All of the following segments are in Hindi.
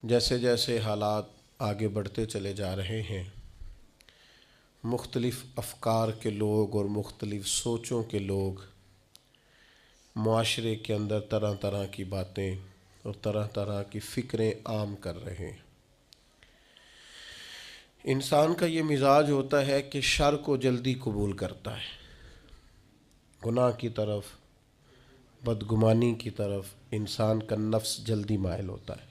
जैसे जैसे हालात आगे बढ़ते चले जा रहे हैं, मुख्तलिफ़ अफ़कार के लोग और मुख्तलिफ़ सोचों के लोग मुआशरे के अंदर तरह तरह की बातें और तरह तरह की फ़िक्रें आम कर रहे हैं। इंसान का ये मिजाज होता है कि शर को जल्दी कबूल करता है, गुनाह की तरफ, बदगुमानी की तरफ इंसान का नफ्स जल्दी माइल होता है।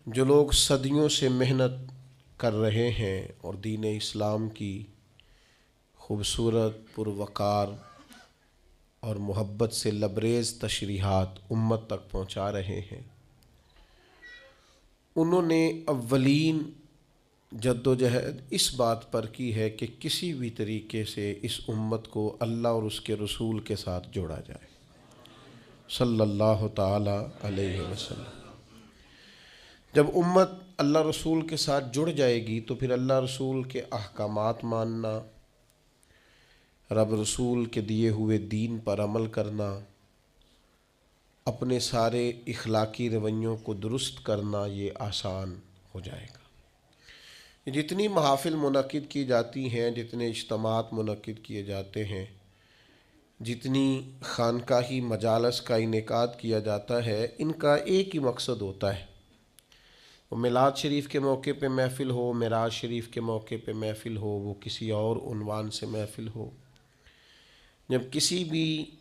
जो लोग सदियों से मेहनत कर रहे हैं और दीन इस्लाम की खूबसूरत पुरवकार और मोहब्बत से लबरेज़ तशरीहात उम्मत तक पहुँचा रहे हैं, उन्होंने अव्वलीन जद्दोजहद इस बात पर की है कि किसी भी तरीके से इस उम्मत को अल्लाह और उसके रसूल के साथ जोड़ा जाए सल्लल्लाहु ताला अलैहि वसल्लम। जब उम्मत अल्लाह रसूल के साथ जुड़ जाएगी तो फिर अल्लाह रसूल के अहकामात मानना, रब रसूल के दिए हुए दीन पर अमल करना, अपने सारे इखलाकी रवैयों को दुरुस्त करना ये आसान हो जाएगा। जितनी महाफिल मुनक़िद की जाती हैं, जितने इज्तिमात मुनक़िद किए जाते हैं, जितनी खानकाही मजालस का इनेकाद किया जाता है, इनका एक ही मकसद होता है। वो मिलाद शरीफ के मौके पे महफ़िल हो, मिराज शरीफ के मौके पे महफ़िल हो, वो किसी और उन्वान से महफ़िल हो, जब किसी भी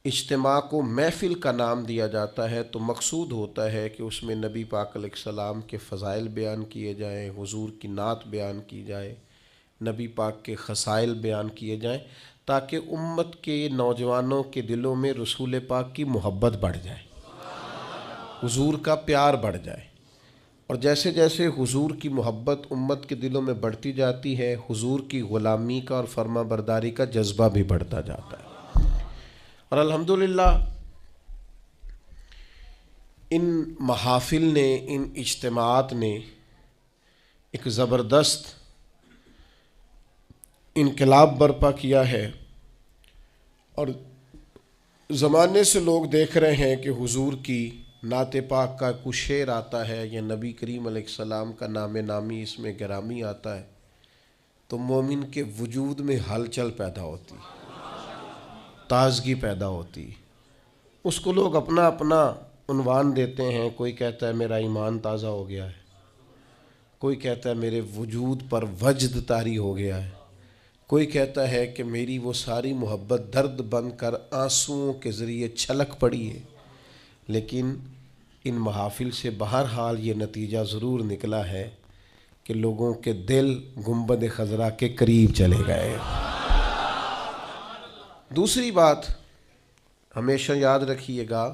इज्तिमा को महफ़िल का नाम दिया जाता है तो मकसूद होता है कि उसमें नबी पाक अलैहिस्सलाम के फ़ज़ाइल बयान किए जाएँ, हुज़ूर की नात बयान की जाए, नबी पाक के ख़साइल बयान किए जाएँ, ताकि उम्मत के नौजवानों के दिलों में रसूल पाक की मोहब्बत बढ़ जाए, हुज़ूर का प्यार बढ़ जाए। और जैसे जैसे हुज़ूर की मोहब्बत उम्मत के दिलों में बढ़ती जाती है, हुज़ूर की ग़ुलामी का और फर्मा बरदारी का जज्बा भी बढ़ता जाता है। और अल्हम्दुलिल्लाह इन महाफिल ने, इन इज्तिमात ने एक ज़बरदस्त इनकलाब बर्पा किया है और ज़माने से लोग देख रहे हैं कि हुज़ूर की नाते पाक का कुछ शेर आता है या नबी करीम अलैहिस्सलाम का नाम नामी इसमें गिरामी आता है तो मोमिन के वजूद में हलचल पैदा होती, ताज़गी पैदा होती। उसको लोग अपना अपना उन्वान देते हैं। कोई कहता है मेरा ईमान ताज़ा हो गया है, कोई कहता है मेरे वजूद पर वजद तारी हो गया है, कोई कहता है कि मेरी वो सारी मोहब्बत दर्द बन कर आंसुओं के ज़रिए छलक पड़ी है। लेकिन इन महाफिल से बहरहाल ये नतीजा ज़रूर निकला है कि लोगों के दिल गुंबद खज़रा के करीब चले गए। दूसरी बात हमेशा याद रखिएगा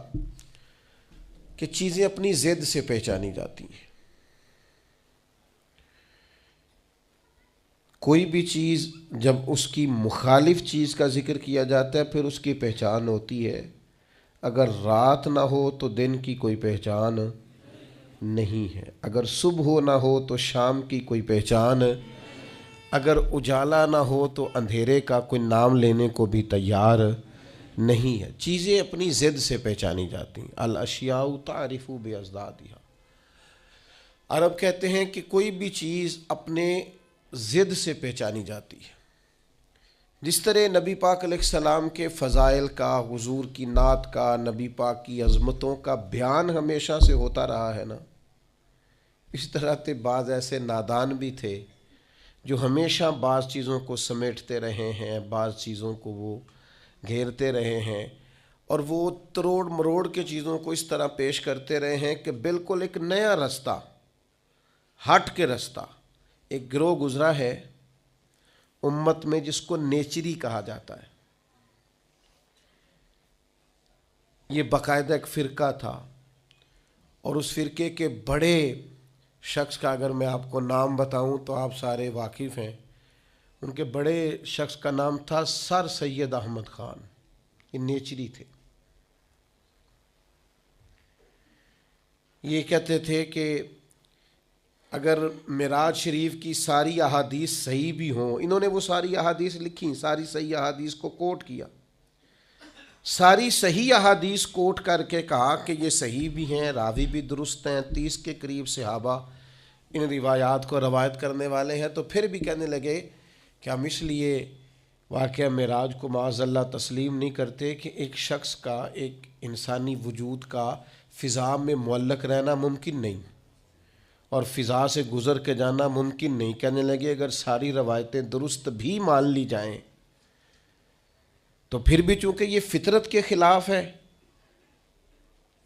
कि चीज़ें अपनी ज़िद से पहचानी जाती हैं। कोई भी चीज़ जब उसकी मुखालिफ चीज़ का ज़िक्र किया जाता है फिर उसकी पहचान होती है। अगर रात ना हो तो दिन की कोई पहचान नहीं है, अगर सुबह ना हो तो शाम की कोई पहचान, अगर उजाला ना हो तो अंधेरे का कोई नाम लेने को भी तैयार नहीं है। चीज़ें अपनी ज़िद से पहचानी जाती हैं। अल अशियाउ तारिफु बिअज़दादिहा। अरब कहते हैं कि कोई भी चीज़ अपने ज़िद से पहचानी जाती है। जिस तरह नबी पाक अलैहिस्सलाम के फ़ज़ाइल का, हुज़ूर की नात का, नबी पाक की अज़मतों का बयान हमेशा से होता रहा है ना, इस तरह से बाज़ ऐसे नादान भी थे जो हमेशा बाज़ चीज़ों को समेटते रहे हैं, बाज़ चीज़ों को वो घेरते रहे हैं और वो तरोड़ मरोड़ के चीज़ों को इस तरह पेश करते रहे हैं कि बिल्कुल एक नया रास्ता, हट के रास्ता। एक गिरोह गुज़रा है उम्मत में जिसको नेचरी कहा जाता है। ये बाकायदा एक फ़िरका था और उस फ़िरके के बड़े शख्स का अगर मैं आपको नाम बताऊं तो आप सारे वाकिफ़ हैं। उनके बड़े शख्स का नाम था सर सैयद अहमद ख़ान। ये नेचरी थे। ये कहते थे कि अगर मिराज शरीफ की सारी अहादीस सही भी हों, इन्होंने वो सारी अहादीस लिखी, सारी सही अहादीस को कोट किया सारी सही अहादीस कोट करके कहा कि ये सही भी हैं, रावी भी दुरुस्त हैं, 30 के करीब सहाबा इन रिवायात को रवायत करने वाले हैं। तो फिर भी कहने लगे कि हम इसलिए वाक़या मेराज को माज़अल्लाह तस्लीम नहीं करते कि एक शख्स का, एक इंसानी वजूद का फ़िज़ा में मुअल्लक़ रहना मुमकिन नहीं और फ़िज़ा से गुज़र के जाना मुमकिन नहीं। कहने लगे अगर सारी रवायतें दुरुस्त भी मान ली जाएं तो फिर भी चूँकि ये फ़ितरत के ख़िलाफ़ है,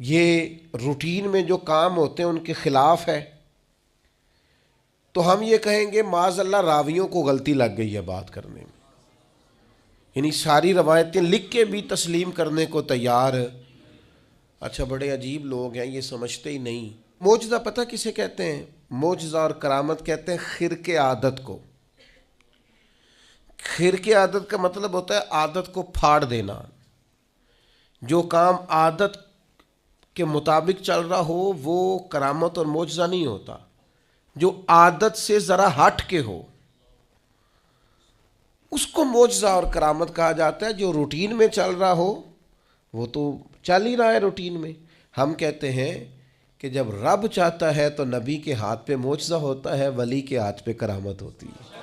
ये रूटीन में जो काम होते हैं उनके ख़िलाफ़ है, तो हम ये कहेंगे माज़अल्लाह रावियों को गलती लग गई है बात करने में। यानी सारी रवायतें लिख के भी तस्लीम करने को तैयार। अच्छा, बड़े अजीब लोग हैं, ये समझते ही नहीं। मोजज़ा पता किसे कहते हैं? मोजज़ा और करामत कहते हैं खिरके आदत को। खिरके आदत का मतलब होता है आदत को फाड़ देना। जो काम आदत के मुताबिक चल रहा हो वो करामत और मोजज़ा नहीं होता। जो आदत से ज़रा हट के हो उसको मोजज़ा और करामत कहा जाता है। जो रूटीन में चल रहा हो वो तो चल ही रहा है रूटीन में। हम कहते हैं कि जब रब चाहता है तो नबी के हाथ पे मोजज़ा होता है, वली के हाथ पे करामत होती है।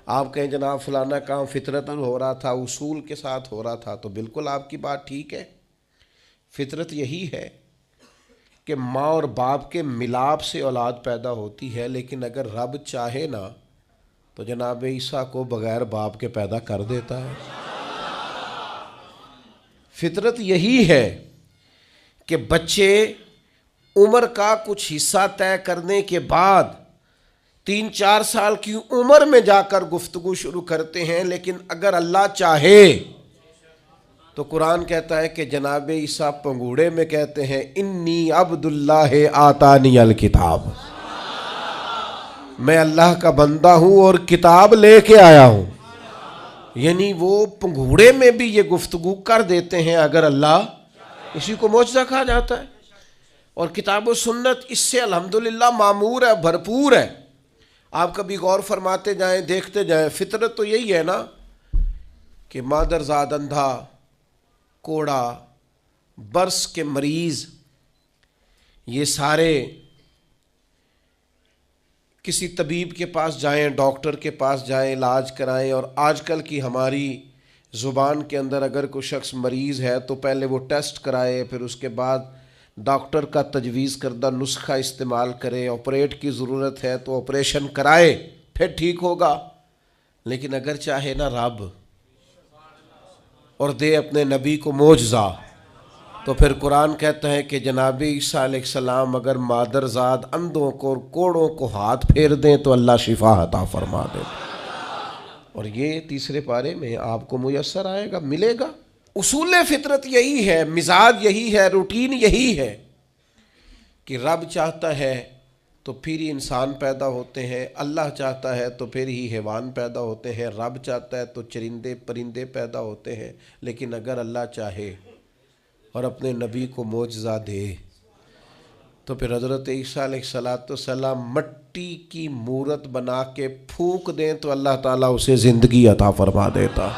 आप कहें जनाब फलाना काम फितरतन हो रहा था, उसूल के साथ हो रहा था, तो बिल्कुल आपकी बात ठीक है। फितरत यही है कि माँ और बाप के मिलाप से औलाद पैदा होती है, लेकिन अगर रब चाहे ना तो जनाब ईसा को बग़ैर बाप के पैदा कर देता है। फितरत यही है कि बच्चे उम्र का कुछ हिस्सा तय करने के बाद 3-4 साल की उम्र में जाकर गुफ्तगू शुरू करते हैं, लेकिन अगर अल्लाह चाहे तो कुरान कहता है कि जनाब ईसा पंगूड़े में कहते हैं इन्नी अब्दुल्लाह आतानी अल किताब, मैं अल्लाह का बंदा हूँ और किताब लेके आया हूँ। यानी वो पंगूड़े में भी ये गुफ्तगू कर देते हैं अगर अल्लाह, इसी को मोजज़ा कहा जाता है। और किताब व सुन्नत इससे अल्हम्दुलिल्लाह मामूर है, भरपूर है। आप कभी गौर फरमाते जाएं, देखते जाएं। फितरत तो यही है ना कि मादरजाद अंधा, कोड़ा, बर्स के मरीज़, ये सारे किसी तबीब के पास जाएं, डॉक्टर के पास जाएं, इलाज कराएं। और आजकल की हमारी ज़ुबान के अंदर अगर कोई शख्स मरीज़ है तो पहले वो टेस्ट कराए, फिर उसके बाद डॉक्टर का तजवीज़ करदा नुस्खा इस्तेमाल करे, ऑपरेट की ज़रूरत है तो ऑपरेशन कराए, फिर ठीक होगा। लेकिन अगर चाहे ना रब और दे अपने नबी को मोजज़ा, तो फिर कुरान कहता है कि जनाब ईसा अलैहिस्सलाम अगर मादरजाद अंधों को और कोड़ों को हाथ फेर दें तो अल्लाह शिफा अता फरमा दे। और ये तीसरे पारे में आपको मुयस्सर आएगा, मिलेगा। उसूल फितरत यही है, मिजाज यही है, रूटीन यही है कि रब चाहता है तो फिर ही इंसान पैदा होते हैं, अल्लाह चाहता है तो फिर ही हैवान पैदा होते हैं, रब चाहता है तो चरिंदे परिंदे पैदा होते हैं। लेकिन अगर अल्लाह चाहे और अपने नबी को मोजज़ा दे तो फिर हज़रत ईसा अलैहिस्सलाम मट्टी की मूरत बना के फूंक दें तो अल्लाह ताला उसे ज़िंदगी अता फरमा देता।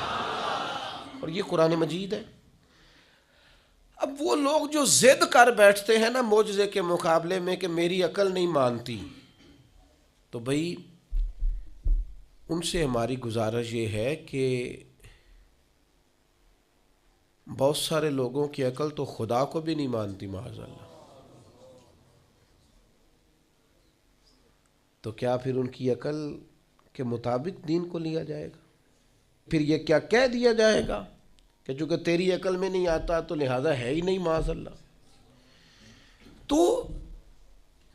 और ये कुरान मजीद है। अब वो लोग जो ज़िद कर बैठते हैं ना मोजज़े के मुकाबले में कि मेरी अकल नहीं मानती, तो भाई उनसे हमारी गुजारिश ये है कि बहुत सारे लोगों की अकल तो खुदा को भी नहीं मानती माज़अल्लाह, तो क्या फिर उनकी अकल के मुताबिक दीन को लिया जाएगा? फिर ये क्या कह दिया जाएगा कि चूँकि तेरी अकल में नहीं आता तो लिहाजा है ही नहीं माज़अल्लाह। तो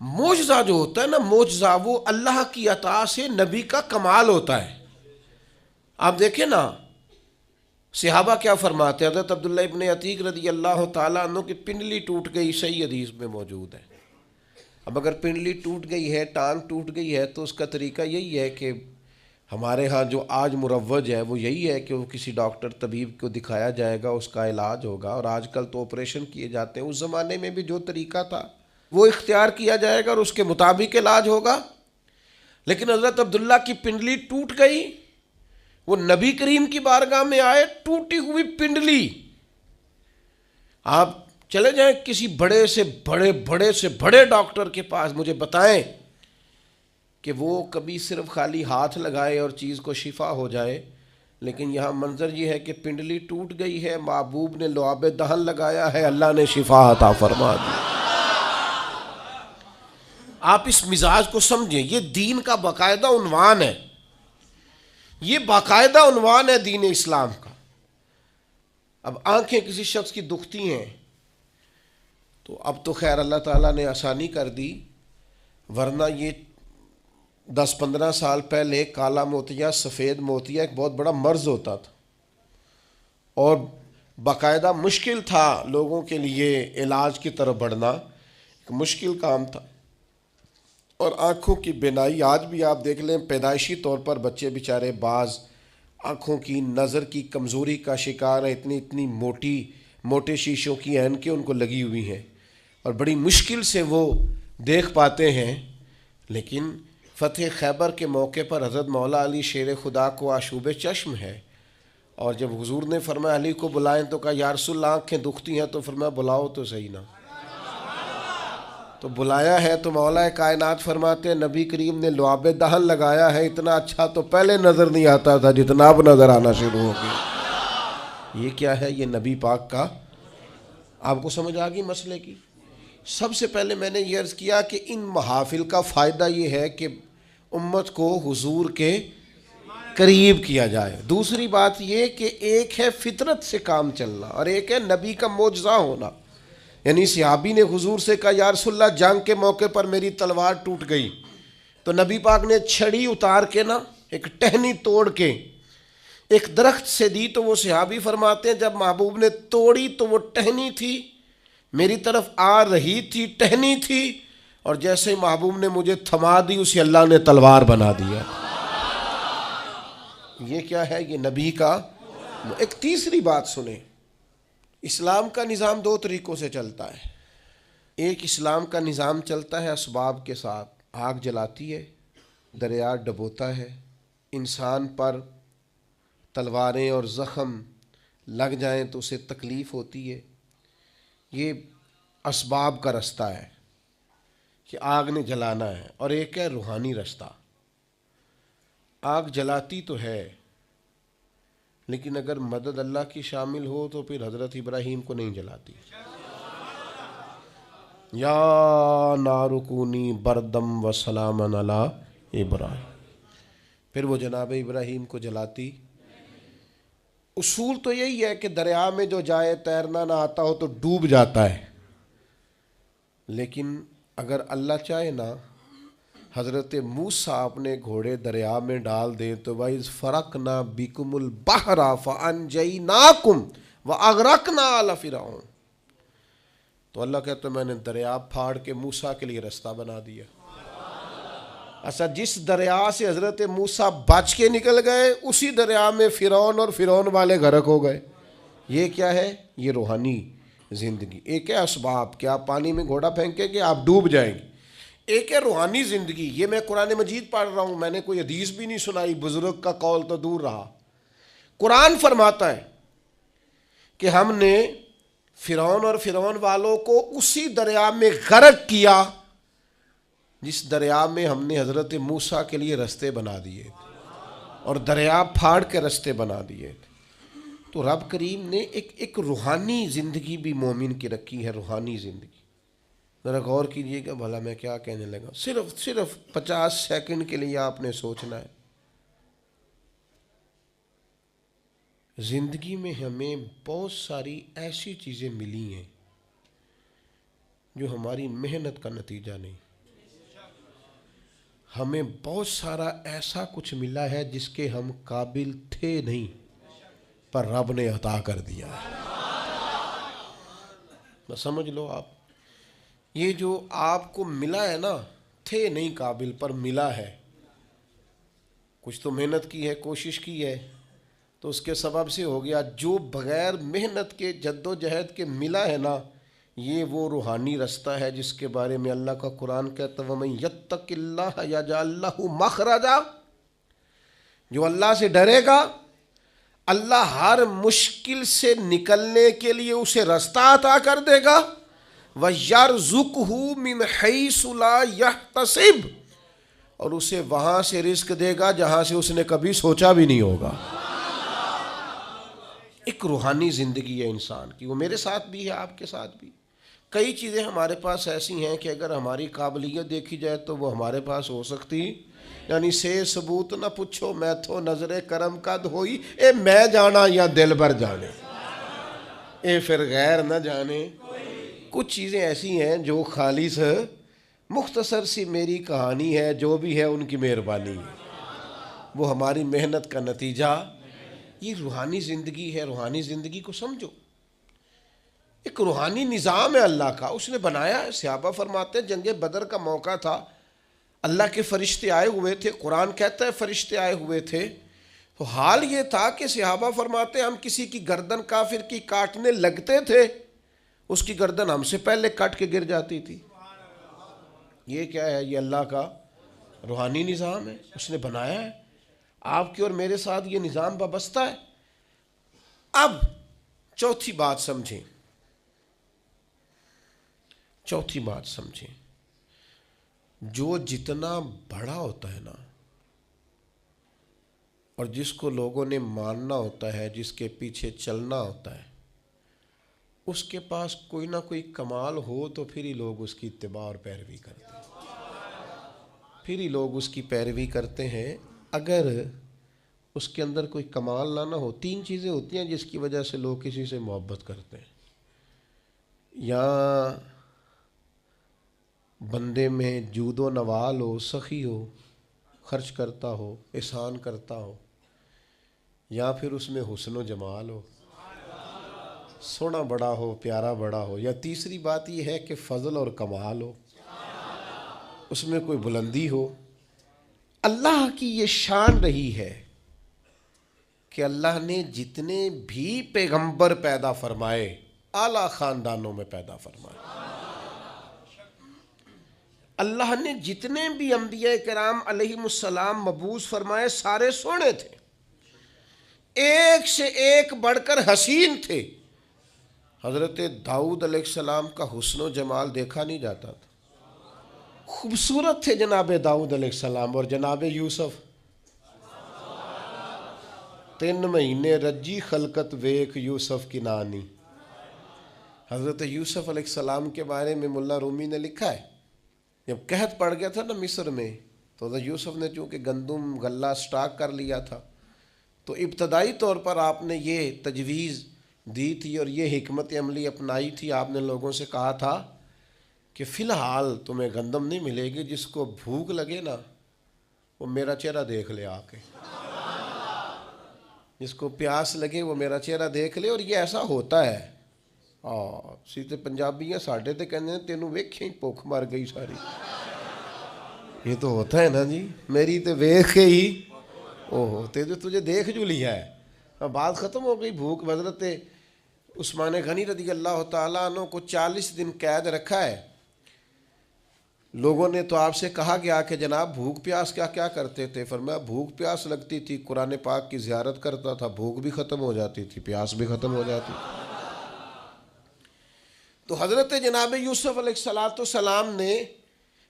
मोजज़ा जो होता है ना, मोजज़ा वो अल्लाह की अता से नबी का कमाल होता है। आप देखें ना सहाबा क्या फरमाते हैं। हज़रत अब्दुल्लाह इब्न अतीक रज़ी अल्लाह ताला अन्हु की पिंडली टूट गई, सही हदीस में मौजूद है। अब अगर पिंडली टूट गई है, टांग टूट गई है, तो उसका तरीका यही है कि हमारे यहाँ जो आज मुरव्वज है वो यही है कि वो किसी डॉक्टर तबीब को दिखाया जाएगा, उसका इलाज होगा। और आजकल तो ऑपरेशन किए जाते हैं, उस ज़माने में भी जो तरीका था वो इख्तियार किया जाएगा और उसके मुताबिक इलाज होगा। लेकिन हज़रत अब्दुल्ला की पिंडली टूट गई, वो नबी करीम की बारगाह में आए, टूटी हुई पिंडली। आप चले जाएं किसी बड़े से बड़े डॉक्टर के पास, मुझे बताएं कि वो कभी सिर्फ खाली हाथ लगाए और चीज़ को शिफा हो जाए। लेकिन यहाँ मंजर ये है कि पिंडली टूट गई है, महबूब ने लुआब दहन लगाया है, अल्लाह ने शिफा अता फरमा दी। आप इस मिजाज को समझें, ये दीन का बाकायदा उन्वान है, ये बाकायदा उन्वान है दीन इस्लाम का। अब आंखें किसी शख्स की दुखती हैं तो अब तो खैर अल्लाह ताला ने आसानी कर दी, वरना ये 10-15 साल पहले काला मोतिया, सफ़ेद मोतिया एक बहुत बड़ा मर्ज होता था और बाकायदा मुश्किल था लोगों के लिए इलाज की तरफ बढ़ना, एक मुश्किल काम था। और आँखों की बिनाई आज भी आप देख लें, पैदाइशी तौर पर बच्चे बेचारे बाज आँखों की नज़र की कमज़ोरी का शिकार है, इतनी मोटे शीशों की ऐनकें उनको लगी हुई हैं और बड़ी मुश्किल से वो देख पाते हैं। लेकिन फ़तेह खैबर के मौके पर हज़रत मौला अली शेर खुदा को आशूब चश्म है, और जब हुजूर ने फरमाया अली को बुलाएं तो कहा या रसूल अल्लाह आँखें दुखती हैं, तो फरमाया बुलाओ तो सही ना। तो बुलाया है तो मौला कायनात फरमाते हैं नबी करीम ने लुआब दहन लगाया है, इतना अच्छा तो पहले नज़र नहीं आता था जितना अब नज़र आना शुरू हो गया। ये क्या है? ये नबी पाक का। आपको समझ आ गई मसले की? सबसे पहले मैंने ये अर्ज़ किया कि इन महाफिल का फ़ायदा ये है कि उम्मत को हुजूर के करीब किया जाए। दूसरी बात ये कि एक है फितरत से काम चलना और एक है नबी का मोजज़ा होना। यानी सहाबी ने हुजूर से कहा या रसूलल्लाह जंग के मौके पर मेरी तलवार टूट गई, तो नबी पाक ने छड़ी उतार के ना एक टहनी तोड़ के एक दरख्त से दी। तो वो सहाबी फरमाते हैं जब महबूब ने तोड़ी तो वो टहनी थी, मेरी तरफ आ रही थी, टहनी थी, और जैसे ही महबूब ने मुझे थमा दी उसे अल्लाह ने तलवार बना दिया। ये क्या है? ये नबी का। एक तीसरी बात सुने, इस्लाम का निज़ाम दो तरीक़ों से चलता है। एक इस्लाम का निज़ाम चलता है असबाब के साथ, आग जलाती है, दरिया डबोता है, इंसान पर तलवारें और ज़ख़म लग जाएं तो उसे तकलीफ़ होती है। ये असबाब का रास्ता है कि आग ने जलाना है। और एक है रूहानी रास्ता, आग जलाती तो है लेकिन अगर मदद अल्लाह की शामिल हो तो फिर हज़रत इब्राहीम को नहीं जलाती। या नारुकूनी बरदम व सलामन अला इब्राहीम, फिर वो जनाब इब्राहीम को जलाती। उसूल तो यही है कि दरिया में जो जाए तैरना ना आता हो तो डूब जाता है, लेकिन अगर अल्लाह चाहे ना हज़रत मूसा अपने घोड़े दरिया में डाल दे तो भाई फ़रक ना बिकुमुल बहरा फ़अनजयनाकुम व अगरकना आला फ़िरऔन, तो अल्लाह कहता मैंने दरिया फाड़ के मूसा के लिए रास्ता बना दिया। अच्छा, जिस दरिया से हज़रत मूसा बच के निकल गए उसी दरिया में फ़िरौन और फ़िरौन वाले गर्क हो गए। ये क्या है? ये रूहानी ज़िंदगी। एक है असबाब कि आप पानी में घोड़ा फेंकेंगे आप डूब जाएंगे, एक है रूहानी ज़िंदगी। ये मैं कुरान मजीद पढ़ रहा हूँ, मैंने कोई हदीस भी नहीं सुनाई, बुज़ुर्ग का कौल तो दूर रहा। कुरान फरमाता है कि हमने फ़िरौन और फ़िरौन वालों को उसी दरिया में गर्क किया जिस दरिया में हमने हज़रत मूसा के लिए रास्ते बना दिए थे और दरिया फाड़ के रास्ते बना दिए थे। तो रब करीम ने एक रूहानी ज़िंदगी भी मोमिन की रखी है। रूहानी ज़िंदगी ज़रा गौर कीजिएगा, भला मैं क्या कहने लगा। सिर्फ 50 सेकंड के लिए आपने सोचना है। ज़िंदगी में हमें बहुत सारी ऐसी चीज़ें मिली हैं जो हमारी मेहनत का नतीजा नहीं। हमें बहुत सारा ऐसा कुछ मिला है जिसके हम काबिल थे नहीं, पर रब ने अता कर दिया है। बस समझ लो आप, ये जो आपको मिला है ना, थे नहीं काबिल पर मिला है। कुछ तो मेहनत की है, कोशिश की है, तो उसके सबब से हो गया। जो बग़ैर मेहनत के जद्दोजहद के मिला है ना, ये वो रूहानी रास्ता है जिसके बारे में अल्लाह का कुरान कहता है वमन यत्तकिल्लाह यजअल लहू मखरजा। जो अल्लाह से डरेगा, अल्लाह हर मुश्किल से निकलने के लिए उसे रास्ता अता कर देगा। व यरज़ुक़हु मिन हैसु ला यहतसिब, और उसे वहां से रिस्क देगा जहां से उसने कभी सोचा भी नहीं होगा। एक रूहानी जिंदगी है इंसान की, वो मेरे साथ भी है, आपके साथ भी। कई चीज़ें हमारे पास ऐसी हैं कि अगर हमारी काबिलियत देखी जाए तो वो हमारे पास हो सकती, यानी से सबूत ना पूछो मैं तो नजरे करम कद होई, ए मैं जाना या दिल भर जाने, ए फिर गैर न जाने। कुछ चीज़ें ऐसी हैं जो खालिस मुख्तसर सी मेरी कहानी है, जो भी है उनकी मेहरबानी है, वो हमारी मेहनत का नतीजा। ये रूहानी ज़िंदगी है। रूहानी ज़िंदगी को समझो, एक रूहानी निज़ाम है अल्लाह का, उसने बनाया है। सहाबा फरमाते हैं जंगे बदर का मौका था, अल्लाह के फरिश्ते आए हुए थे, कुरान कहता है फरिश्ते आए हुए थे। तो हाल ये था कि सहाबा फरमाते हम किसी की गर्दन काफिर की काटने लगते थे, उसकी गर्दन हमसे पहले कट के गिर जाती थी। ये क्या है? ये अल्लाह का रूहानी निज़ाम है, उसने बनाया है। आपके और मेरे साथ ये निज़ाम वाबस्ता है। अब चौथी बात समझें, चौथी बात समझें, जो जितना बड़ा होता है ना, और जिसको लोगों ने मानना होता है, जिसके पीछे चलना होता है, उसके पास कोई ना कोई कमाल हो तो फिर ही लोग उसकी इत्तिबा और पैरवी करते हैं, फिर ही लोग उसकी पैरवी करते हैं। अगर उसके अंदर कोई कमाल ना हो, तीन चीज़ें होती हैं जिसकी वजह से लोग किसी से मोहब्बत करते हैं। या बंदे में जूदो नवाल हो, सखी हो, खर्च करता हो, एहसान करता हो, या फिर उसमें हुस्न व जमाल हो, सोना बड़ा हो, प्यारा बड़ा हो, या तीसरी बात यह है कि फजल और कमाल हो, उसमें कोई बुलंदी हो। अल्लाह की ये शान रही है कि अल्लाह ने जितने भी पैगंबर पैदा फरमाए आला ख़ानदानों में पैदा फरमाए। अल्लाह ने जितने भी अंबिया किराम अलैहिमुस्सलाम मबूस फरमाए सारे सोने थे, एक से एक बढ़कर हसीन थे। हज़रत दाऊद अलैहिस्सलाम का हुस्न जमाल देखा नहीं जाता था, खूबसूरत थे जनाब दाऊद अलैहिस्सलाम। और जनाब यूसुफ 3 महीने रज्जी खलकत वेख यूसुफ की नानी। हज़रत यूसुफ अलैहिस्सलाम के बारे में मुल्ला रूमी ने लिखा है, जब कहत पड़ गया था ना मिस्र में, तो यूसुफ ने चूँकि गंदुम गल्ला स्टॉक कर लिया था, तो इब्तदाई तौर पर आपने ये तजवीज़ दी थी और ये हिकमत अमली अपनाई थी। आपने लोगों से कहा था कि फ़िलहाल तुम्हें गंदम नहीं मिलेगी, जिसको भूख लगे ना वो मेरा चेहरा देख ले आके, जिसको प्यास लगे वो मेरा चेहरा देख ले। और ये ऐसा होता है। सीधे पंजाबी हैं साढ़े तो कहते तेनू वेखे ही भुख मर गई सारी। ये तो होता है ना जी, मेरी तो वेख के ही ओहो तेरे तुझे देख जो लिया है। अब बात ख़त्म हो गई। भूख। हज़रत उस्मान गनी रज़ी अल्लाह तआला अन्हु को 40 दिन कैद रखा है। लोगों ने तो आपसे कहा गया कि जनाब भूख प्यास क्या क्या करते थे? फरमाया भूख प्यास लगती थी, कुरान पाक की ज़ियारत करता था, भूख भी ख़त्म हो जाती थी, प्यास भी ख़त्म हो जाती थी। तो हज़रत जनाब यूसुफ अलैहिस्सलाम ने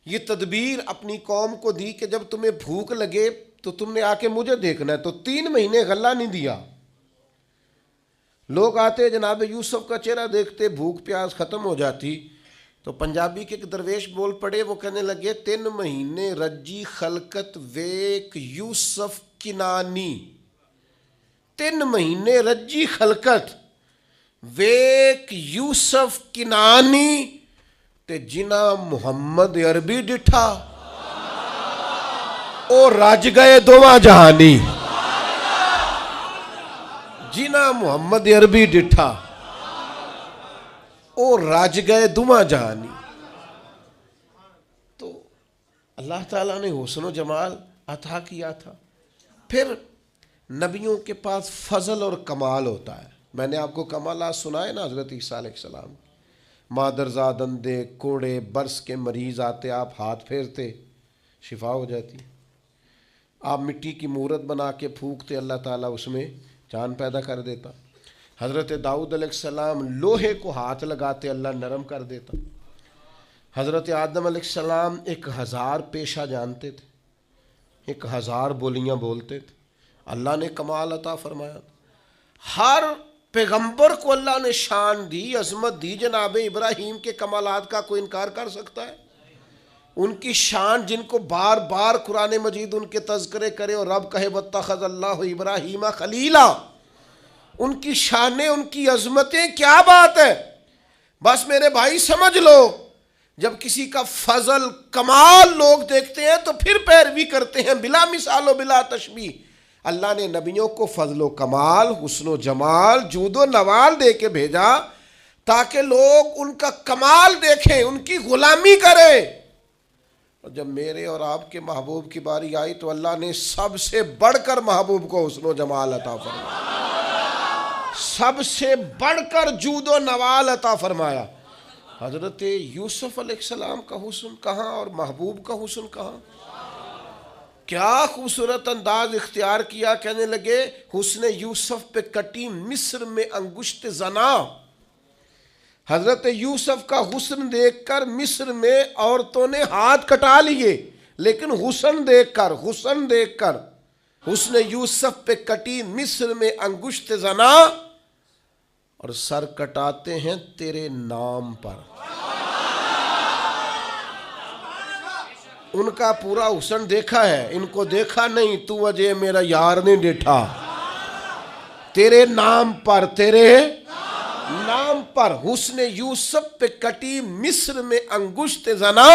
ये तदबीर अपनी कौम को दी कि जब तुम्हें भूख लगे तो तुमने आके मुझे देखना है। तो 3 महीने गल्ला नहीं दिया। लोग आते जनाब यूसुफ का चेहरा देखते, भूख प्यास ख़त्म हो जाती। तो पंजाबी के एक दरवेश बोल पड़े, वो कहने लगे 3 महीने रज्जी खलकत वेक यूसुफ किनानी। 3 महीने रज्जी खलकत वेक यूसुफ किनानी ते जिना मुहम्मद अरबी डिठा ओ रज गए दोवां जहानी। जिना मुहम्मद अरबी डिठा ओ रज गए दोवां जहानी। तो अल्लाह ताला ने हुस्न जमाल अता किया था। फिर नबियों के पास फजल और कमाल होता है। मैंने आपको कमालात सुनाए ना हज़रत ईसा अलैहिस्सलाम। मादरजाद, अंधे, कोड़े, बर्स के मरीज़ आते, आप हाथ फेरते शिफा हो जाती। आप मिट्टी की मूरत बना के फूकते, अल्लाह ताला उसमें चाँद पैदा कर देता। हज़रत दाऊद अलैहिस्सलाम लोहे को हाथ लगाते, अल्लाह नरम कर देता। हज़रत आदम अलैहिस्सलाम 1000 पेशा जानते थे, 1000 बोलियाँ बोलते थे, अल्लाह ने कमाल अता फरमाया। हर पैगंबर को अल्लाह ने शान दी, अजमत दी। जनाब इब्राहीम के कमालात का कोई इनकार कर सकता है? उनकी शान जिनको बार बार कुरान मजीद उनके तज़किरे करे और रब कहे वत्तख़ज़ल्लाहु इब्राहीम खलीला, उनकी शानें, उनकी अजमतें क्या बात है। बस मेरे भाई समझ लो, जब किसी का फजल कमाल लोग देखते हैं तो फिर पैरवी करते हैं, बिला मिसालो बिला तशबीह। अल्लाह ने नबियों को फजलो कमाल, हुस्नो जमाल, जूदो नवाल दे के भेजा ताकि लोग उनका कमाल देखें, उनकी गुलामी करें। और जब मेरे और आपके महबूब की बारी आई तो अल्लाह ने सबसे बढ़कर महबूब को हुस्नो जमाल अता फरमाया, सबसे बढ़कर जूदो नवाल अता फरमाया। हजरत यूसुफ अलैहिस्सलाम का हुस्न कहाँ और महबूब का हुस्न कहाँ। क्या खूबसूरत अंदाज इख्तियार किया। कहने लगे हुस्न यूसुफ पे कटी मिस्र में अंगुश्त जना। हजरत यूसुफ का हुस्न देखकर मिस्र में औरतों ने हाथ कटा लिए, लेकिन हुस्न देखकर हुस्न यूसुफ पे कटी मिस्र में अंगुश्त जना, और सर कटाते हैं तेरे नाम पर। उनका पूरा हुस्न देखा है, इनको देखा नहीं। तू अजय मेरा यार नहीं डेठा, तेरे नाम पर, तेरे नाम पर हुस्न यूसुफ पे कटी मिस्र में अंगुश्त जना,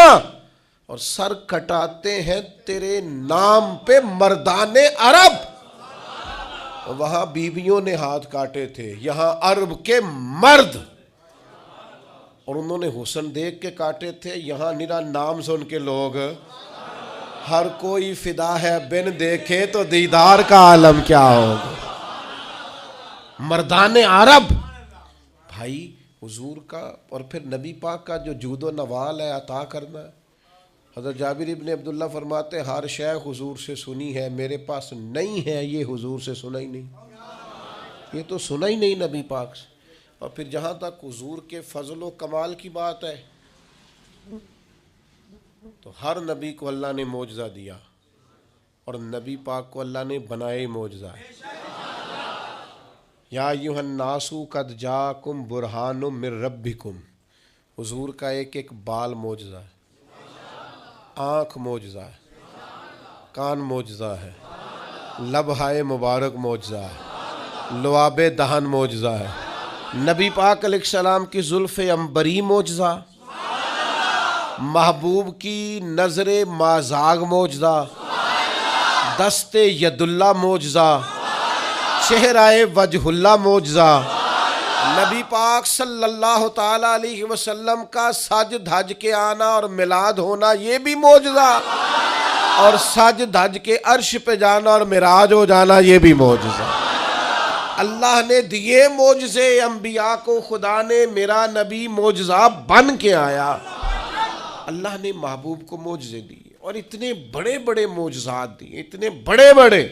और सर कटाते हैं तेरे नाम पे मर्दाने अरब। वहां बीवियों ने हाथ काटे थे, यहां अरब के मर्द, और उन्होंने हुस्न देख के काटे थे। यहां निरा नाम सुन के लोग, हर कोई फिदा है बिन देखे तो दीदार का आलम क्या होगा। मर्दाने अरब भाई हुजूर का, और फिर नबी पाक का जो जूदो नवाल है अता करना। हज़रत जाबिर इब्न अब्दुल्ला फरमाते हैं हर शय हुजूर से सुनी है, मेरे पास नहीं है ये हुजूर से सुना ही नहीं, ये तो सुना ही नहीं नबी पाक से। और फिर जहाँ तक हुजूर के फजल व कमाल की बात है, तो हर नबी को अल्लाह ने मौजज़ा दिया, और नबी पाक को अल्लाह ने बनाए मौजज़ा है। या अय्युहन्नासु कद जाकुम बुरहानुम मिर रब्बिकुम, हुजूर का एक एक बाल मौजज़ा है, आँख मौजज़ा है, कान मौजज़ा है, लबहाए मुबारक मौजज़ा है, लुआबे दहन मौजज़ा है, नबी पाक अलैहिस्सलाम की जुल्फ़े अंबरी मौजज़ा, महबूब की नज़रे माजाग मौजज़ा, दस्ते यदुल्ला मौजज़ा, चेहराए वजहुल्ला मौजज़ा, नबी पाक सल्लल्लाहु ताला अलैहि वसल्लम का सज धज के आना और मिलाद होना ये भी मौजज़ा, और सज धज के अर्श पे जाना और मिराज हो जाना ये भी मौजज़ा। अल्लाह ने दिए मौजज़े अंबिया को, खुदा ने मेरा नबी मौजज़ा बन के आया। अल्लाह ने महबूब को मौजज़े दिए, और इतने बड़े बड़े मौजज़ात दिए, इतने बड़े बड़े।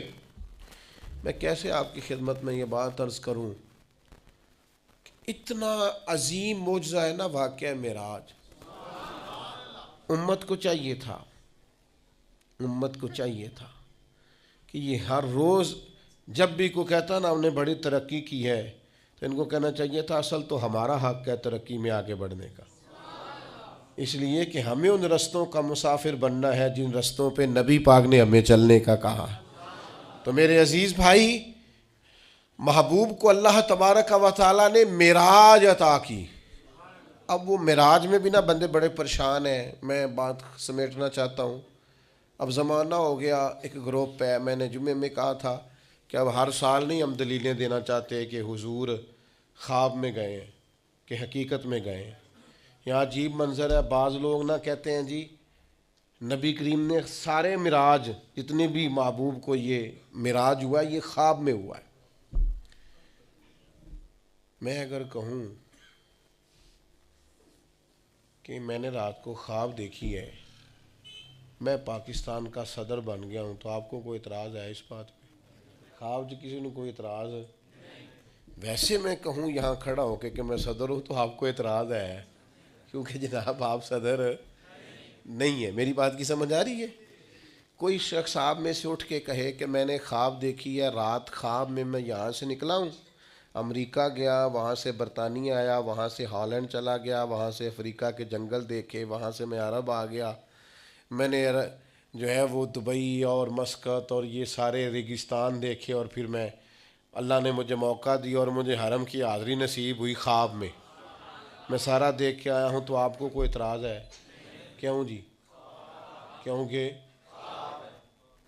मैं कैसे आपकी खिदमत में ये बात अर्ज़ करूँ, इतना अजीम मौजज़ा है ना वाक़या मेराज। उम्मत को चाहिए था, उम्मत को चाहिए था कि ये हर रोज़ जब भी कोई कहता ना हमने बड़ी तरक्की की है, तो इनको कहना चाहिए था असल तो हमारा हक़ है तरक्की में आगे बढ़ने का, इसलिए कि हमें उन रस्तों का मुसाफिर बनना है जिन रस्तों पे नबी पाक ने हमें चलने का कहा है। तो मेरे अजीज़ भाई, महबूब को अल्लाह तबारक व तआला ने मिराज अता की। अब वो मिराज में भी ना बंदे बड़े परेशान हैं। मैं बात समेटना चाहता हूँ। अब ज़माना हो गया, एक ग्रुप है, मैंने जुम्मे में कहा था कि अब हर साल नहीं हम दलीलें देना चाहते कि हुजूर ख्वाब में गए हैं कि हकीकत में गए हैं। यहाँ अजीब मंज़र है, बाज़ लोग ना कहते हैं जी नबी करीम ने सारे मिराज जितने भी महबूब को ये मिराज हुआ ये ख्वाब में हुआ है। मैं अगर कहूँ कि मैंने रात को ख्वाब देखी है मैं पाकिस्तान का सदर बन गया हूँ, तो आपको कोई इतराज़ है इस बात पे? ख्वाब किसी ने कोई इतराज़ है? वैसे मैं कहूँ यहाँ खड़ा होकर कि मैं सदर हूँ तो आपको इतराज़ है, क्योंकि जनाब आप सदर नहीं है। मेरी बात की समझ आ रही है? कोई शख्स आप में से उठ के कहे कि मैंने ख्वाब देखी है, रात ख्वाब में मैं यहाँ से निकला हूँ, अमेरिका गया, वहाँ से बरतानिया आया, वहाँ से हॉलैंड चला गया, वहाँ से अफ्रीका के जंगल देखे, वहाँ से मैं अरब आ गया, मैंने जो है वो दुबई और मस्कत और ये सारे रेगिस्तान देखे, और फिर मैं अल्लाह ने मुझे मौका दिया और मुझे हरम की हाज़री नसीब हुई, ख्वाब में मैं सारा देख के आया हूँ, तो आपको कोई इतराज़ है? क्यों जी? क्योंकि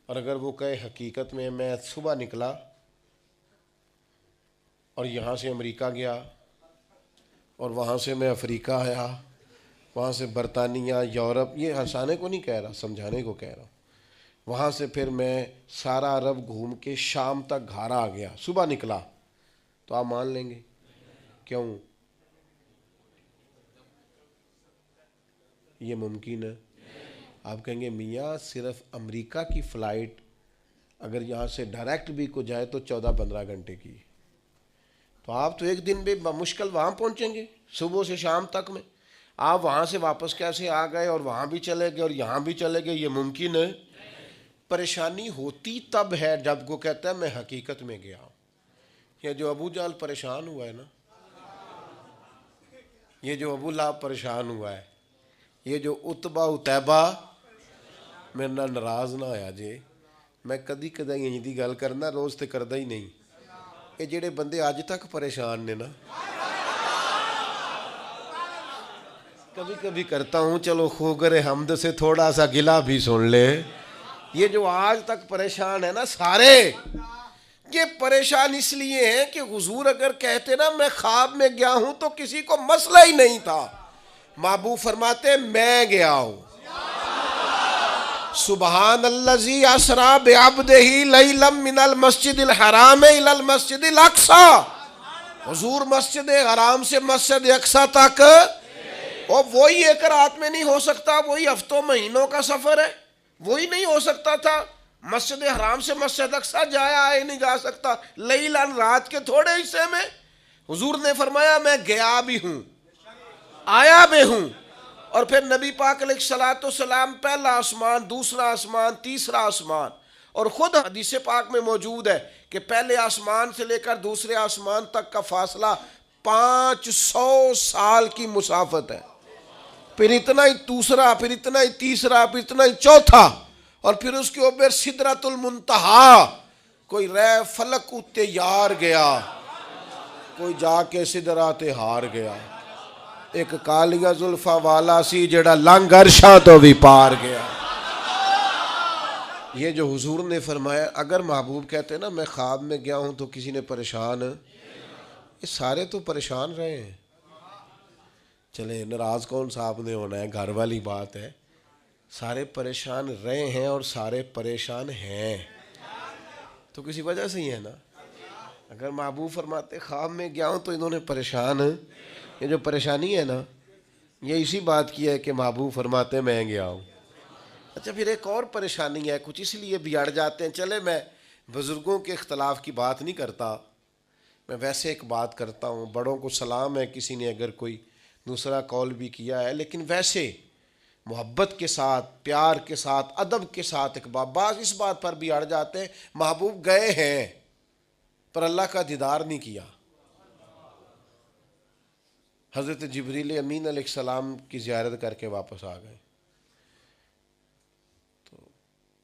और अगर वो कहे हकीकत में मैं सुबह निकला और यहाँ से अमेरिका गया और वहाँ से मैं अफ्रीका आया, वहाँ से बरतानिया, यूरोप, ये हंसाने को नहीं कह रहा, समझाने को कह रहा हूँ, वहाँ से फिर मैं सारा अरब घूम के शाम तक घर आ गया, सुबह निकला, तो आप मान लेंगे? क्यों? ये मुमकिन है? आप कहेंगे मियाँ सिर्फ अमेरिका की फ़्लाइट अगर यहाँ से डायरेक्ट भी को जाए तो 14-15 घंटे की, तो आप तो एक दिन भी मुश्किल वहाँ पहुँचेंगे, सुबह से शाम तक में। आप वहाँ से वापस कैसे आ गए और वहाँ भी चले गए और यहाँ भी चले गए? ये मुमकिन है? परेशानी होती तब है जब को कहता है मैं हकीकत में गया हूँ। ये जो अबू जाल परेशान हुआ है ना, ये जो अबू लाब परेशान हुआ है, ये जो उतबा उतैबा, मेरे नाल नाराज़ ना होया जे, मैं कदी कदाई इंज दी गल करना, रोज़ तो करदा ही नहीं। ये जेड़े बंदे अज तक परेशान ने ना, कभी कभी करता हूँ चलो खोगरे हमद से थोड़ा सा गिला भी सुन ले। ये जो आज तक परेशान है ना सारे, ये परेशान इसलिए हैं कि हुजूर अगर कहते ना मैं ख्वाब में गया हूं तो किसी को मसला ही नहीं था। महबूब फरमाते मैं गया हूं। सुबहान अल्लज़ी असरा बिअब्दिही लैलम मिनल मस्जिदिल हराम इलल मस्जिदिल अक्सा। हुजूर मस्जिद हराम से मस्जिद अक्सा तक, और वही एक रात में नहीं हो सकता, वही हफ्तों महीनों का सफर है, वही नहीं हो सकता था। मस्जिद हराम से मस्जिद अक्सा जाया आए नहीं जा सकता, लैलन रात के थोड़े हिस्से में। हुजूर ने फरमाया मैं गया भी हूं, आया भी हूं। और फिर नबी पाक अलैहिस्सलातु सलाम पहला आसमान, दूसरा आसमान, तीसरा आसमान, और खुद हदीस पाक में मौजूद है कि पहले आसमान से लेकर दूसरे आसमान तक का फासला 500 साल की मुसाफत है। फिर इतना ही दूसरा, फिर इतना ही तीसरा, फिर इतना ही चौथा, और फिर उसके ऊपर सिदरतुल मुंतहा। कोई रह फलक उत्ते यार गया, कोई जाके सिदराते हार गया। एक कालिया जुल्फा वाला सी जेड़ा लंघ अरशां तो भी पार गया। ये जो हुजूर ने फरमाया, अगर महबूब कहते ना मैं ख्वाब में गया हूं तो किसी ने परेशान, ये सारे तो परेशान रहे हैं। चले नाराज कौन सा आपने होना है, घर वाली बात है। सारे परेशान रहे हैं और सारे परेशान हैं, तो किसी वजह से ही है ना। अगर महबूब फरमाते ख्वाब में गया हूं तो इन्होंने परेशान, ये जो परेशानी है ना, ये इसी बात की है कि महबूब फरमाते मैं गया हूँ। अच्छा, फिर एक और परेशानी है, कुछ इसलिए बिगड़ जाते हैं। चले मैं बुज़ुर्गों के इख्तलाफ की बात नहीं करता, मैं वैसे एक बात करता हूँ। बड़ों को सलाम है, किसी ने अगर कोई दूसरा कॉल भी किया है, लेकिन वैसे मोहब्बत के साथ, प्यार के साथ, अदब के साथ एक बात इस बात पर भी अड़ जाते हैं, महबूब गए हैं पर अल्लाह का दीदार नहीं किया। हज़रत जिब्रील अमीन अलैहिस्सलाम की ज़ियारत करके वापस आ गए, तो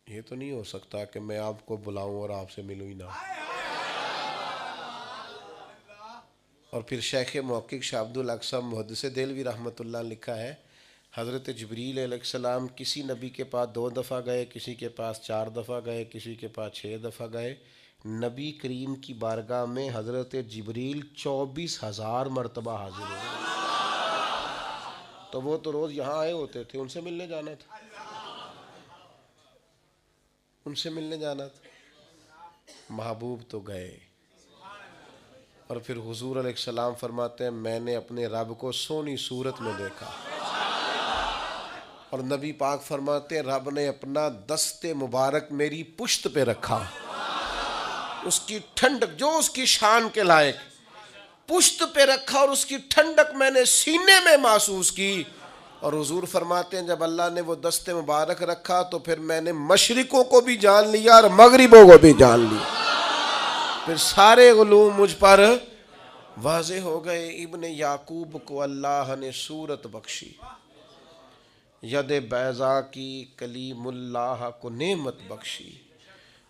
ये तो नहीं हो सकता कि मैं आपको बुलाऊं और आपसे मिलूं ही ना। और फिर शेख मुहक्किक शाह अब्दुल अक़सम मुहद्दिस देलवी रहमतुल्लाह लिखा है, हज़रत जिब्रील अलैहिस्सलाम किसी नबी के पास 2 दफ़ा गए, किसी के पास 4 दफ़ा गए, किसी के पास 6 दफ़ा गए। नबी करीम की बारगाह में हज़रत जिब्रील 24,000 मरतबा हाजिर हुए। तो वो तो रोज़ यहाँ आए होते थे, उनसे मिलने जाना था, उनसे मिलने जाना था। महबूब तो गए, और फिर हुजूर अलैहिस्सलाम फरमाते हैं मैंने अपने रब को सोनी सूरत में देखा। और नबी पाक फरमाते रब ने अपना दस्ते मुबारक मेरी पुश्त पे रखा, उसकी ठंडक जो उसकी शान के लायक पुश्त पे रखा और उसकी ठंडक मैंने सीने में महसूस की। और हुजूर फरमाते हैं जब अल्लाह ने वो दस्ते मुबारक रखा तो फिर मैंने मशरिकों को भी जान लिया और मगरिबों को भी जान लिया, फिर सारे उलूम मुझ पर वाज़े हो गए। इब्ने याकूब को अल्लाह ने सूरत बख्शी, यद बैज़ा की कलीमुल्लाह को नेमत बख्शी,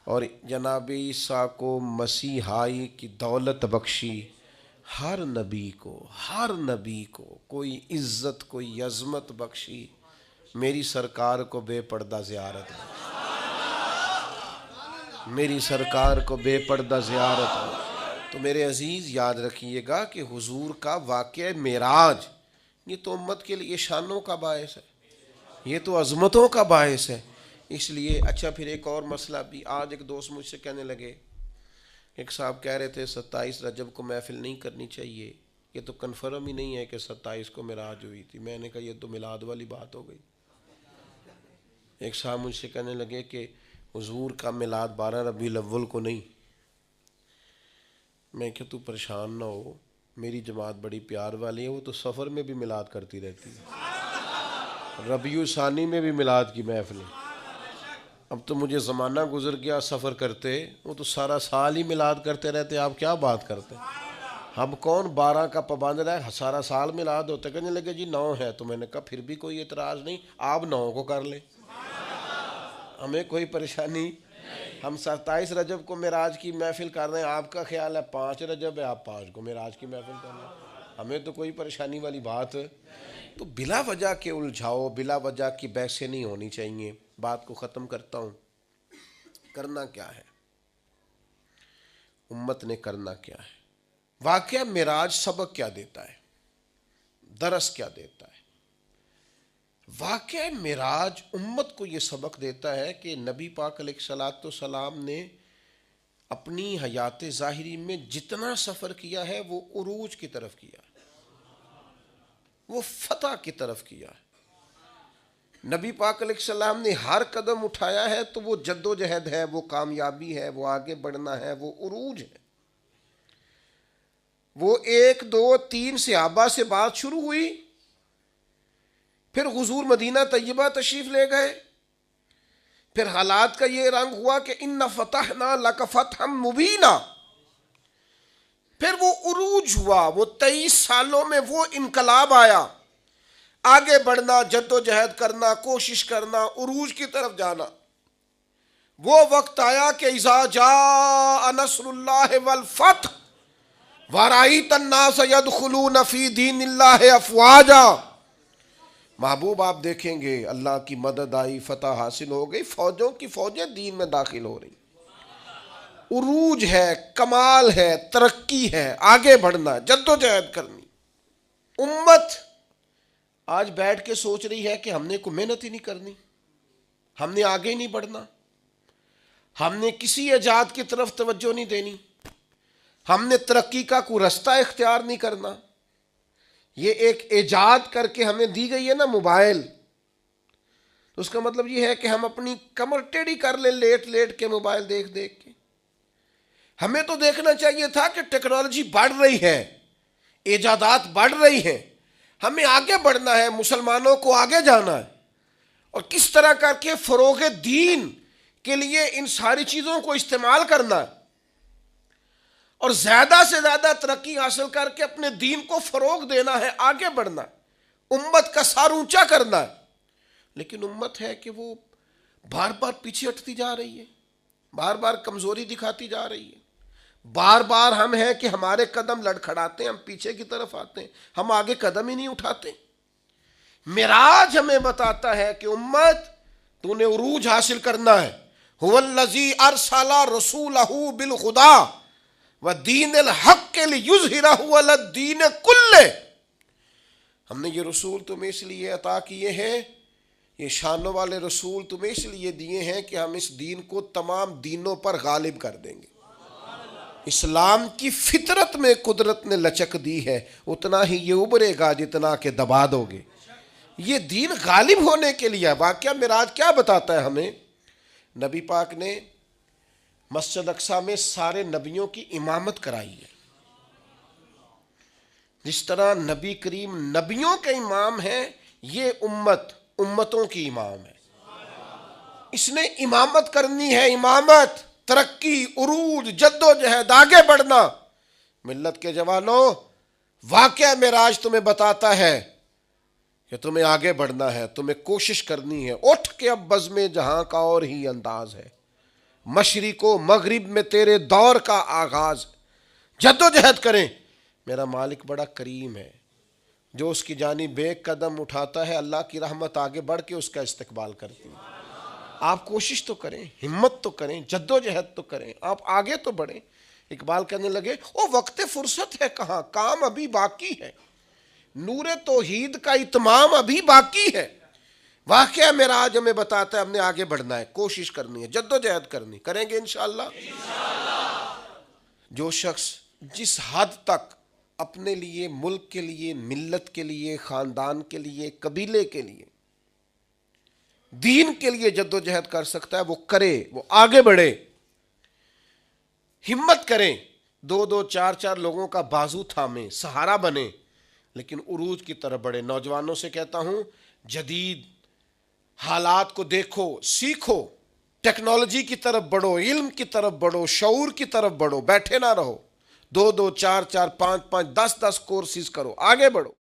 और जनाब ईसा को मसीहाई की दौलत बख्शी। हर नबी को कोई इज़्ज़त कोई अज़मत बख्शी, मेरी सरकार को बेपर्दा ज़ियारत, मेरी सरकार को बेपर्दा ज़ियारत। तो मेरे अज़ीज़ याद रखिएगा कि हुजूर का वाक़या मेराज ये तो उम्मत के लिए शानों का बायस है, ये तो अज़मतों का बायस है। इसलिए अच्छा फिर एक और मसला भी, आज एक दोस्त मुझसे कहने लगे, एक साहब कह रहे थे 27 रजब को महफिल नहीं करनी चाहिए, ये तो कन्फर्म ही नहीं है कि 27 को मिलाद हुई थी। मैंने कहा ये तो मिलाद वाली बात हो गई। एक साहब मुझसे कहने लगे कि हुजूर का मिलाद 12 रबीउल अव्वल को नहीं। मैं क्या तू परेशान ना हो, मेरी जमात बड़ी प्यार वाली है, वो तो सफ़र में भी मिलाद करती रहती है, रबीउल सानी में भी मिलाद की महफिल। अब तो मुझे ज़माना गुजर गया सफ़र करते, वो तो सारा साल ही मिलाद करते रहते, आप क्या बात करते। हम कौन 12 का पाबंद रहा, सारा साल मिलाद होते। कहने लगे जी 9 है, तो मैंने कहा फिर भी कोई एतराज़ नहीं, आप 9 को कर ले, हमें कोई परेशानी। हम 27 रजब को मेराज की महफिल कर रहे हैं, आपका ख्याल है 5 रजब है, आप 5 को मेराज की महफिल कर रहे हैं, हमें तो कोई परेशानी वाली बात। तो बिला वजह के उलझाओ, बिला वजह की बहसें नहीं होनी चाहिए। बात को ख़त्म करता हूँ, करना क्या है, उम्मत ने करना क्या है। वाक़या मेराज सबक क्या देता है, दरस क्या देता है। वाक़या मेराज उम्मत को ये सबक देता है कि नबी पाक अलैहिस्सलाम ने अपनी हयात ज़ाहिरी में जितना सफ़र किया है वो उरूज की तरफ किया, वो फतह की तरफ किया है। नबी पाक अलैहिस्सलाम ने हर कदम उठाया है तो वो जद्दोजहद है, वो कामयाबी है, वो आगे बढ़ना है, वो उरूज है। वो 1 2 3 सहाबा से बात शुरू हुई, फिर हुजूर मदीना तैयबा तशरीफ ले गए, फिर हालात का ये रंग हुआ कि इन्ना फतहना लक फतहम मुबीना, फिर वो उरूज हुआ, वो 23 सालों में वो इनकलाब आया, आगे बढ़ना, जद्दोजहद करना, कोशिश करना, उरूज की तरफ जाना। वो वक्त आया कि इज़ा जाअ नस्रुल्लाहि वल फतह वराईत अन्नास यदखुलून फी दीनिल्लाहि अफ़वाजा। महबूब आप देखेंगे अल्लाह की मदद आई, फतह हासिल हो गई, फौजों की फौजें दीन में दाखिल हो रही। उरूज है, कमाल है, तरक्की है, आगे बढ़ना, जद्दोजहद करनी। उम्मत आज बैठ के सोच रही है कि हमने कोई मेहनत ही नहीं करनी, हमने आगे नहीं बढ़ना, हमने किसी इजाद की तरफ तवज्जो नहीं देनी, हमने तरक्की का कोई रास्ता इख्तियार नहीं करना। ये एक इजाद करके हमें दी गई है ना मोबाइल, तो उसका मतलब ये है कि हम अपनी कमर टेढ़ी कर लें लेट लेट के मोबाइल देख देख के। हमें तो देखना चाहिए था कि टेक्नोलॉजी बढ़ रही है, इजादात बढ़ रही हैं, हमें आगे बढ़ना है, मुसलमानों को आगे जाना है, और किस तरह करके फ़रोग़ दीन के लिए इन सारी चीज़ों को इस्तेमाल करना है, और ज़्यादा से ज़्यादा तरक्की हासिल करके अपने दीन को फ़रोग़ देना है, आगे बढ़ना, उम्मत का सर ऊंचा करना है। लेकिन उम्मत है कि वो बार बार पीछे हटती जा रही है, बार बार कमज़ोरी दिखाती जा रही है, बार बार हम हैं कि हमारे कदम लड़खड़ाते हैं, हम पीछे की तरफ आते हैं, हम आगे कदम ही नहीं उठाते। मिराज हमें बताता है कि उम्मत तूने उरूज हासिल करना है। हुवल्लज़ी अरसला रसूलहू बिल खुदा व दीनिल हक़ के लियुज़हिरहू अलद्दीन कुल्ले। हमने ये रसूल तुम्हें इसलिए अता किए हैं, ये शानों वाले रसूल तुम्हें इसलिए दिए हैं कि हम इस दीन को तमाम दीनों पर गालिब कर देंगे। इस्लाम की फितरत में कुदरत ने लचक दी है, उतना ही ये उभरेगा जितना कि दबा दोगे। ये दीन गालिब होने के लिए। वाकया मिराज क्या बताता है हमें? नबी पाक ने मस्जिद अक्सा में सारे नबियों की इमामत कराई है। जिस तरह नबी करीम नबियों के इमाम हैं, ये उम्मत उम्मतों की इमाम है। इसने इमामत करनी है, इमामत, तरक्की, उरूज, जद्दोजहद, आगे बढ़ना। मिल्लत के जवानों, वाकया मिराज तुम्हें बताता है कि तुम्हें आगे बढ़ना है, तुम्हें कोशिश करनी है। उठ के अब बज़्म जहां का और ही अंदाज है, मशरिको मगरिब में तेरे दौर का आगाज। जद्दोजहद करें, मेरा मालिक बड़ा करीम है, जो उसकी जानिब एक कदम उठाता है, अल्लाह की रहमत आगे बढ़ के उसका इस्तकबाल करती है। आप कोशिश तो करें, हिम्मत तो करें, जद्दोजहद तो करें, आप आगे तो बढ़ें। इकबाल कहने लगे, ओ वक्त फुर्सत है कहाँ, काम अभी बाकी है, नूरे तौहीद का इत्माम अभी बाकी है। वाकया मिराज हमें बताता है हमने आगे बढ़ना है, कोशिश करनी है, जद्दोजहद करनी, करेंगे इंशाअल्लाह। जो शख्स जिस हद तक अपने लिए, मुल्क के लिए, मिल्लत के लिए, खानदान के लिए, कबीले के लिए, दीन के लिए जद्दोजहद कर सकता है, वो करे, वो आगे बढ़े, हिम्मत करें, दो दो चार चार लोगों का बाजू थामे, सहारा बने, लेकिन उरूज की तरफ बढ़े। नौजवानों से कहता हूं, जदीद हालात को देखो, सीखो, टेक्नोलॉजी की तरफ बढ़ो, इल्म की तरफ बढ़ो, शऊर की तरफ बढ़ो, बैठे ना रहो। दो दो चार चार पांच पांच 10 10 कोर्सेज करो, आगे बढ़ो।